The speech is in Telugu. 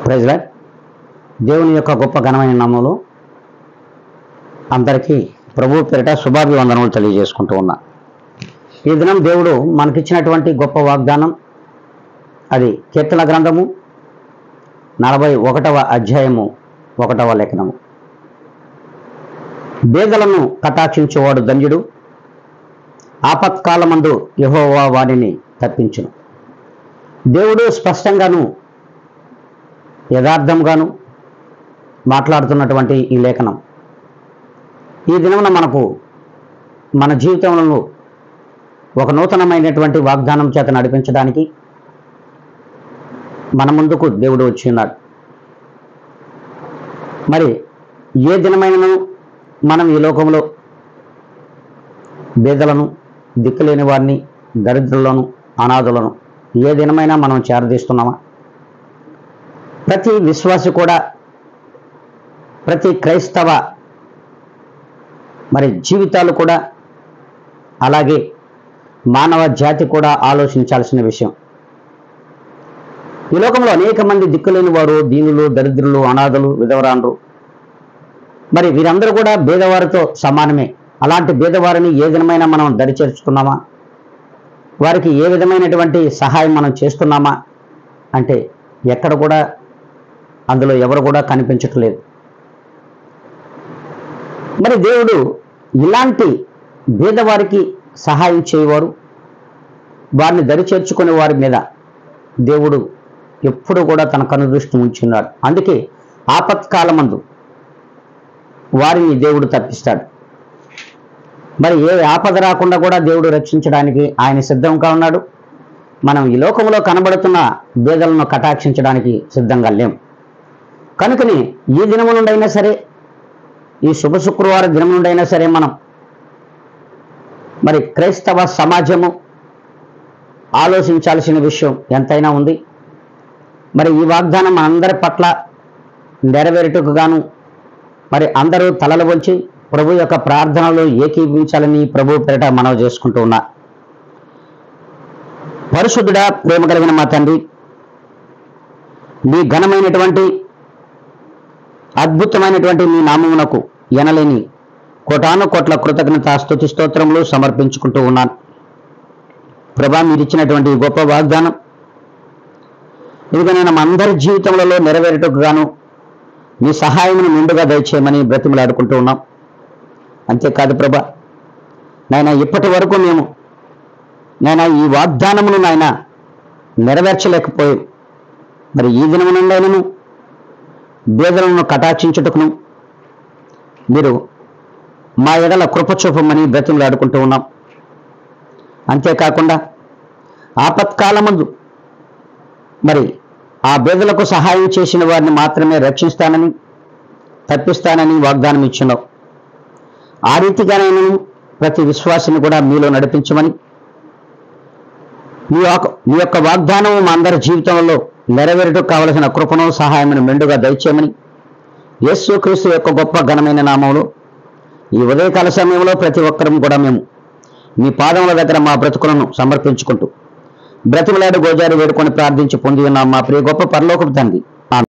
Praise lord. దేవుని యొక్క గొప్ప ఘనమైన నామములో అందరికీ ప్రభు పేరిట శుభాభివందనములు తెలియజేసుకుంటూ ఉన్నా. ఈ దినం దేవుడు మనకిచ్చినటువంటి గొప్ప వాగ్దానం, అది కీర్తన గ్రంథము 41వ అధ్యాయము 1వ లేఖనము. బేదలను కటాక్షించేవాడు ధన్యుడు, ఆపత్కాలమందు యెహోవా వారిని తప్పించును. దేవుడు స్పష్టంగాను యథార్థంగాను మాట్లాడుతున్నటువంటి ఈ లేఖనం ఈ దినమున మనకు మన జీవితంలో ఒక నూతనమైనటువంటి వాగ్దానం చేత నడిపించడానికి మన ముందుకు దేవుడు వచ్చి ఉన్నాడు. మరి ఏ దినమైనను మనం ఈ లోకంలో బేదలను, దిక్కులేని వారిని, దరిద్రులను, అనాథులను ఏ దినమైనా మనం చేరదీస్తున్నామా? ప్రతి విశ్వాసి కూడా, ప్రతి క్రైస్తవ మరి జీవితాలు కూడా, అలాగే మానవ జాతి కూడా ఆలోచించాల్సిన విషయం. ఈ లోకంలో అనేక మంది దిక్కులేని వారు, దీనులు, దరిద్రులు, అనాథులు, విధవరాండ్రు, మరి వీరందరూ కూడా బేదవారితో సమానమే. అలాంటి బేదవారిని ఏ విధమైనా మనం దరి చేర్చుకున్నామా? వారికి ఏ విధమైనటువంటి సహాయం మనం చేస్తున్నామా అంటే ఎక్కడ కూడా అందులో ఎవరు కూడా కనిపించట్లేదు. మరి దేవుడు ఇలాంటి బేదవారికి సహాయం చేయవారు, వారిని దరి చేర్చుకునే వారి మీద దేవుడు ఎప్పుడు కూడా తన కనుదృష్టి ఉంచున్నాడు. అందుకే ఆపత్కాలమందు వారిని దేవుడు తప్పిస్తాడు. మరి ఏ ఆపద రాకుండా కూడా దేవుడు రక్షించడానికి ఆయన సిద్ధంగా ఉన్నాడు. మనం ఈ లోకంలో కనబడుతున్న బేదలను కటాక్షించడానికి సిద్ధంగా లేం. కనుకని ఈ దినము నుండైనా సరే, ఈ శుభ శుక్రవారం దినం నుండైనా సరే, మనం మరి క్రైస్తవ సమాజము ఆలోచించాల్సిన విషయం ఎంతైనా ఉంది. మరి ఈ వాగ్దానం అందరి పట్ల నెరవేరుటకు గాను మరి అందరూ తలలు వంచి ప్రభు యొక్క ప్రార్థనలో ఏకీభవించాలని ప్రభు పేరిట మనవి చేసుకుంటూ ఉన్నా. పరిశుద్ధుడా, ప్రేమ కలిగిన మా తండ్రి, మీ ఘనమైనటువంటి అద్భుతమైనటువంటి మీ నామమునకు ఎనలేని కోటాను కోట్ల కృతజ్ఞత స్తుతి స్తోత్రములు సమర్పించుకుంటూ ఉన్నాను. ప్రభా, మీరు ఇచ్చినటువంటి గొప్ప వాగ్దానం ఇదిగో మన అందరి జీవితంలో నెరవేరుటకు గాను మీ సహాయమును నిండుగా దయచేయమని బ్రతిమలాడుకుంటూ ఉన్నాం. అంతేకాదు ప్రభా, నాయన ఇప్పటి వరకు మేము ఈ వాగ్దానమును నాయన నెరవేర్చలేకపోయాం. మరి ఈ దినము నుండైనను బేదలను కటాక్షించుటకును మీరు మా ఎడల కృప చూపమని బ్రతిమలాడుకుంటూ ఉన్నాం. అంతేకాకుండా ఆపత్కాలమందు మరి ఆ బేదలకు సహాయం చేసిన వారిని మాత్రమే రక్షిస్తానని, తప్పిస్తానని వాగ్దానం ఇచ్చున్నావు. ఆ రీతిగానైనా ప్రతి విశ్వాసిని కూడా మీలో నడిపించమని, మీ యొక్క వాగ్దానం మా అందరి జీవితంలో నెరవేరుటకు కావలసిన కృపను, సహాయమును మెండుగా దయచేయమని యేసుక్రీస్తు యొక్క గొప్ప ఘనమైన నామములో ఈ ఉదయకాల సమయంలో ప్రతి ఒక్కరం కూడా మేము మీ పాదముల దగ్గర మా బ్రతుకులను సమర్పించుకుంటూ బ్రతిమలాడు గోజారి వేడుకొని ప్రార్థించి పొంది ఉన్నాం మా ప్రియ గొప్ప పరలోకపు తండ్రి.